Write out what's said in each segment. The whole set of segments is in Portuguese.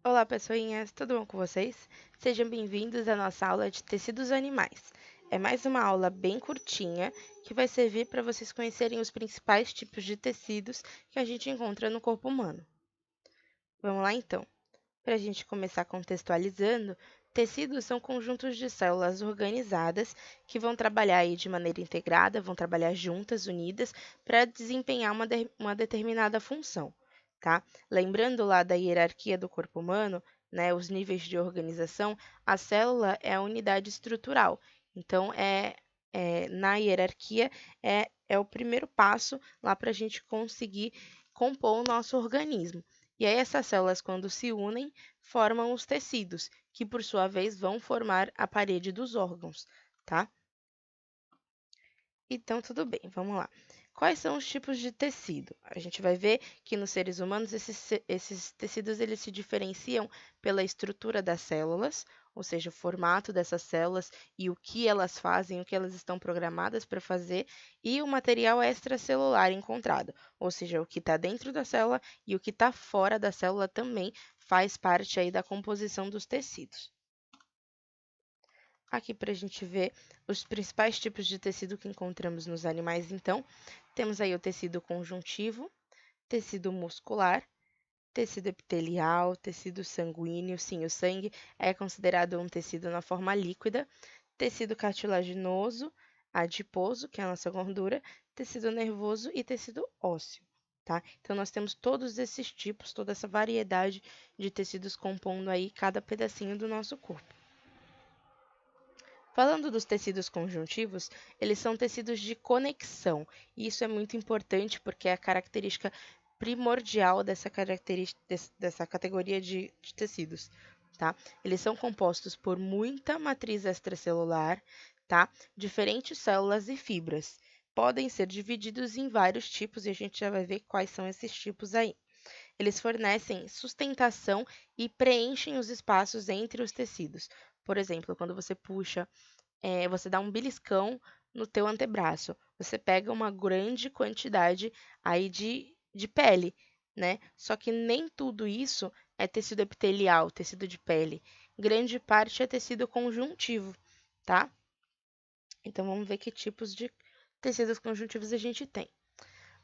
Olá, pessoinhas, tudo bom com vocês? Sejam bem-vindos à nossa aula de tecidos animais. É mais uma aula bem curtinha que vai servir para vocês conhecerem os principais tipos de tecidos que a gente encontra no corpo humano. Vamos lá então. Para a gente começar contextualizando, tecidos são conjuntos de células organizadas que vão trabalhar aí de maneira integrada, vão trabalhar juntas, unidas, para desempenhar uma determinada função, tá? Lembrando lá da hierarquia do corpo humano, né, os níveis de organização, a célula é a unidade estrutural. Então, na hierarquia, é o primeiro passo lá para a gente conseguir compor o nosso organismo. E aí, essas células, quando se unem, formam os tecidos, que por sua vez vão formar a parede dos órgãos, tá? Então, tudo bem, vamos lá. Quais são os tipos de tecido? A gente vai ver que nos seres humanos esses tecidos eles se diferenciam pela estrutura das células, ou seja, o formato dessas células e o que elas fazem, o que elas estão programadas para fazer, e o material extracelular encontrado, ou seja, o que está dentro da célula e o que está fora da célula também faz parte aí da composição dos tecidos. Aqui para a gente ver os principais tipos de tecido que encontramos nos animais, então, temos aí o tecido conjuntivo, tecido muscular, tecido epitelial, tecido sanguíneo, sim, o sangue é considerado um tecido na forma líquida, tecido cartilaginoso, adiposo, que é a nossa gordura, tecido nervoso e tecido ósseo, tá? Então, nós temos todos esses tipos, toda essa variedade de tecidos compondo aí cada pedacinho do nosso corpo. Falando dos tecidos conjuntivos, eles são tecidos de conexão, e isso é muito importante porque é a característica primordial dessa categoria de tecidos, tá? Eles são compostos por muita matriz extracelular, tá? Diferentes células e fibras. Podem ser divididos em vários tipos e a gente já vai ver quais são esses tipos aí. Eles fornecem sustentação e preenchem os espaços entre os tecidos. Por exemplo, quando você puxa você dá um beliscão no teu antebraço. Você pega uma grande quantidade aí de pele, né? Só que nem tudo isso é tecido epitelial, tecido de pele. Grande parte é tecido conjuntivo, tá? Então vamos ver que tipos de tecidos conjuntivos a gente tem.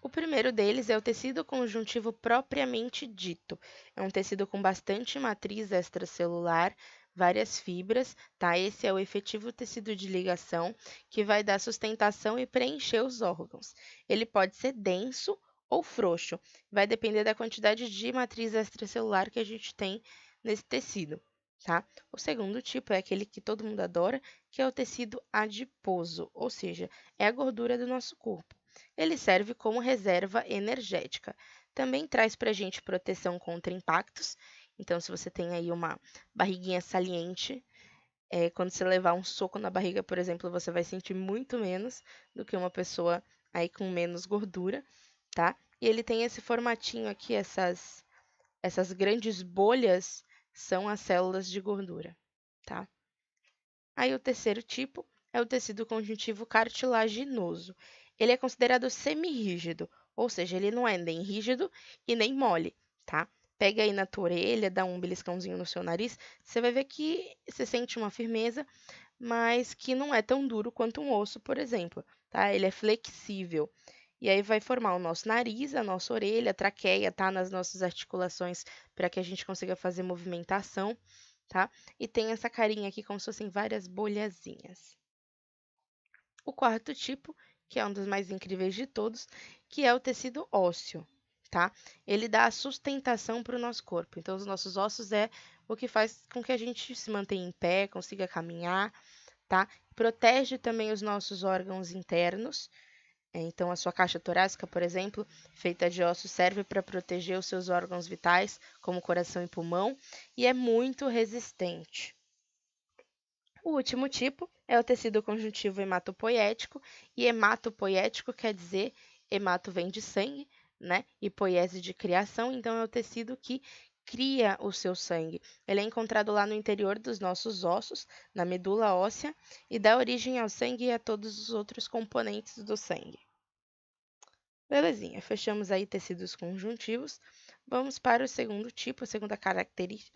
O primeiro deles é o tecido conjuntivo propriamente dito. É um tecido com bastante matriz extracelular, várias fibras, tá? Esse é o efetivo tecido de ligação que vai dar sustentação e preencher os órgãos. Ele pode ser denso ou frouxo, vai depender da quantidade de matriz extracelular que a gente tem nesse tecido, tá? O segundo tipo é aquele que todo mundo adora, que é o tecido adiposo, ou seja, é a gordura do nosso corpo. Ele serve como reserva energética. Também traz para a gente proteção contra impactos. Então, se você tem aí uma barriguinha saliente, quando você levar um soco na barriga, por exemplo, você vai sentir muito menos do que uma pessoa aí com menos gordura, tá? E ele tem esse formatinho aqui, essas grandes bolhas são as células de gordura, tá? Aí o terceiro tipo é o tecido conjuntivo cartilaginoso. Ele é considerado semirrígido, ou seja, ele não é nem rígido e nem mole, tá? Pega aí na tua orelha, dá um beliscãozinho no seu nariz, você vai ver que você sente uma firmeza, mas que não é tão duro quanto um osso, por exemplo, tá? Ele é flexível. E aí vai formar o nosso nariz, a nossa orelha, a traqueia, tá? Nas nossas articulações para que a gente consiga fazer movimentação, tá? E tem essa carinha aqui como se fossem várias bolhazinhas. O quarto tipo, que é um dos mais incríveis de todos, que é o tecido ósseo, tá? Ele dá a sustentação para o nosso corpo. Então, os nossos ossos é o que faz com que a gente se mantenha em pé, consiga caminhar, tá? Protege também os nossos órgãos internos. Então, a sua caixa torácica, por exemplo, feita de ossos, serve para proteger os seus órgãos vitais, como coração e pulmão, e é muito resistente. O último tipo é o tecido conjuntivo hematopoético, e hematopoético quer dizer, hemato vem de sangue, né? E poiese de criação, então é o tecido que cria o seu sangue. Ele é encontrado lá no interior dos nossos ossos, na medula óssea, e dá origem ao sangue e a todos os outros componentes do sangue. Belezinha, fechamos aí tecidos conjuntivos. Vamos para o segundo tipo, a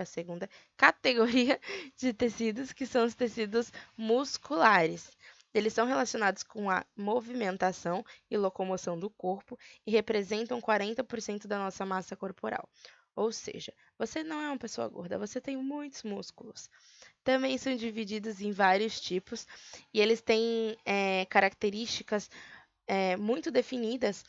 segunda categoria de tecidos, que são os tecidos musculares. Eles são relacionados com a movimentação e locomoção do corpo e representam 40% da nossa massa corporal. Ou seja, você não é uma pessoa gorda, você tem muitos músculos. Também são divididos em vários tipos e eles têm características muito definidas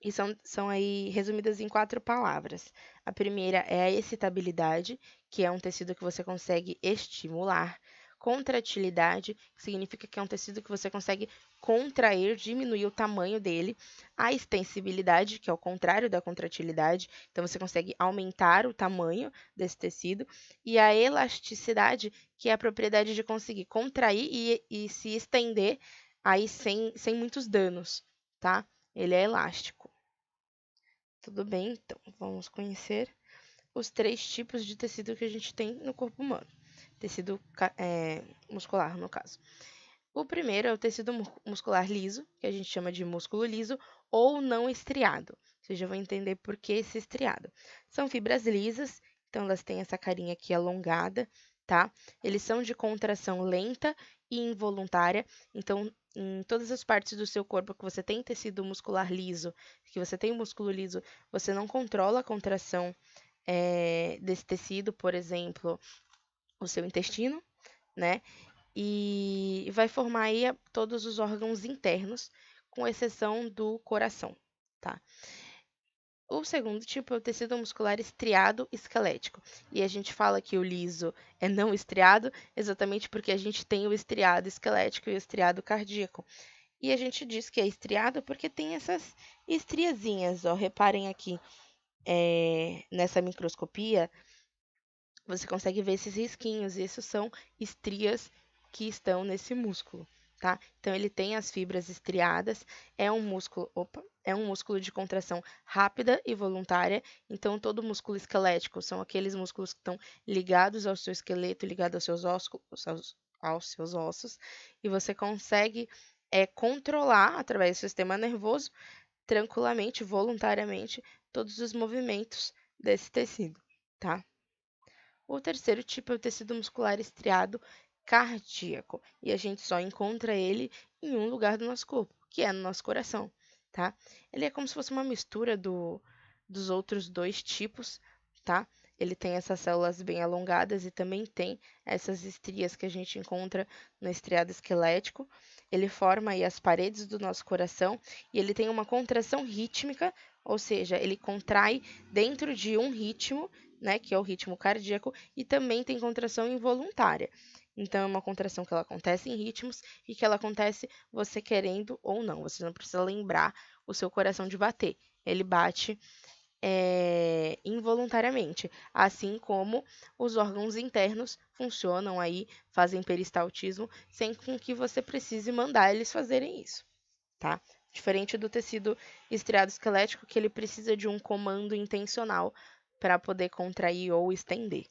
e são aí resumidas em 4 palavras. A primeira é a excitabilidade, que é um tecido que você consegue estimular. Contratilidade, que significa que é um tecido que você consegue contrair, diminuir o tamanho dele. A extensibilidade, que é o contrário da contratilidade, então você consegue aumentar o tamanho desse tecido. E a elasticidade, que é a propriedade de conseguir contrair e se estender aí sem muitos danos, tá? Ele é elástico. Tudo bem, então vamos conhecer os 3 tipos de tecido que a gente tem no corpo humano. Tecido muscular, no caso. O primeiro é o tecido muscular liso, que a gente chama de músculo liso, ou não estriado. Vocês já vão entender por que esse estriado. São fibras lisas, então elas têm essa carinha aqui alongada, tá? Eles são de contração lenta e involuntária, então em todas as partes do seu corpo que você tem tecido muscular liso, que você tem músculo liso, você não controla a contração desse tecido, por exemplo, o seu intestino, né? E vai formar aí todos os órgãos internos, com exceção do coração, tá? O segundo tipo é o tecido muscular estriado esquelético. E a gente fala que o liso é não estriado, exatamente porque a gente tem o estriado esquelético e o estriado cardíaco. E a gente diz que é estriado porque tem essas estriazinhas, ó. Reparem aqui, nessa microscopia, você consegue ver esses risquinhos, e esses são estrias que estão nesse músculo, tá? Então, ele tem as fibras estriadas, é um músculo de contração rápida e voluntária. Então, todo músculo esquelético são aqueles músculos que estão ligados ao seu esqueleto, ligados aos seus ossos, e você consegue controlar, através do sistema nervoso, tranquilamente, voluntariamente, todos os movimentos desse tecido, tá? O terceiro tipo é o tecido muscular estriado cardíaco, e a gente só encontra ele em um lugar do nosso corpo, que é no nosso coração, tá? Ele é como se fosse uma mistura dos outros 2 tipos, tá? Ele tem essas células bem alongadas e também tem essas estrias que a gente encontra no estriado esquelético. Ele forma aí as paredes do nosso coração e ele tem uma contração rítmica, ou seja, ele contrai dentro de um ritmo, né, que é o ritmo cardíaco, e também tem contração involuntária. Então, é uma contração que ela acontece em ritmos e que ela acontece você querendo ou não. Você não precisa lembrar o seu coração de bater. Ele bate involuntariamente, assim como os órgãos internos funcionam aí, fazem peristaltismo, sem com que você precise mandar eles fazerem isso, tá? Diferente do tecido estriado esquelético, que ele precisa de um comando intencional para poder contrair ou estender.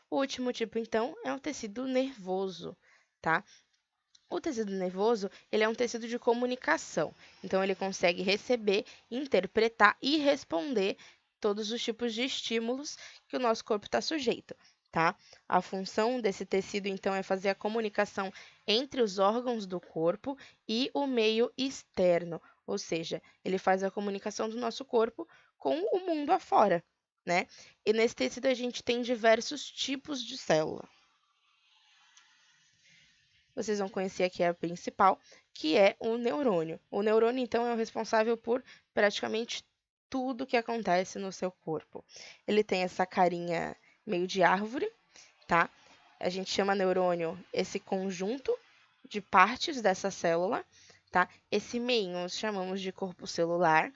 O último tipo, então, é o tecido nervoso, tá? O tecido nervoso, ele é um tecido de comunicação. Então, ele consegue receber, interpretar e responder todos os tipos de estímulos que o nosso corpo está sujeito, tá? A função desse tecido, então, é fazer a comunicação entre os órgãos do corpo e o meio externo. Ou seja, ele faz a comunicação do nosso corpo com o mundo afora, né? E nesse tecido a gente tem diversos tipos de célula. Vocês vão conhecer aqui a principal, que é o neurônio. O neurônio, então, é o responsável por praticamente tudo que acontece no seu corpo. Ele tem essa carinha meio de árvore, tá? A gente chama neurônio esse conjunto de partes dessa célula, tá? Esse meio nós chamamos de corpo celular.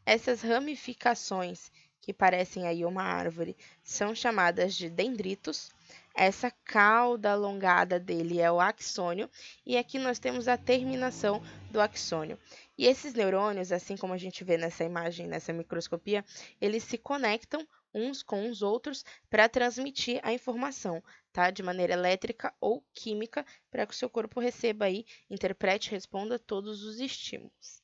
Essas ramificações, que parecem aí uma árvore, são chamadas de dendritos. Essa cauda alongada dele é o axônio, e aqui nós temos a terminação do axônio. E esses neurônios, assim como a gente vê nessa imagem, nessa microscopia, eles se conectam uns com os outros para transmitir a informação, tá? De maneira elétrica ou química, para que o seu corpo receba aí, interprete e responda todos os estímulos.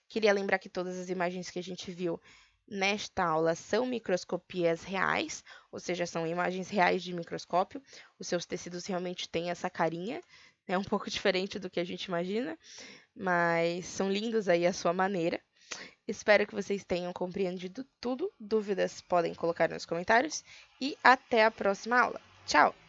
Queria lembrar que todas as imagens que a gente viu nesta aula são microscopias reais, ou seja, são imagens reais de microscópio. Os seus tecidos realmente têm essa carinha, é um pouco diferente do que a gente imagina, mas são lindos aí à sua maneira. Espero que vocês tenham compreendido tudo. Dúvidas podem colocar nos comentários e até a próxima aula. Tchau!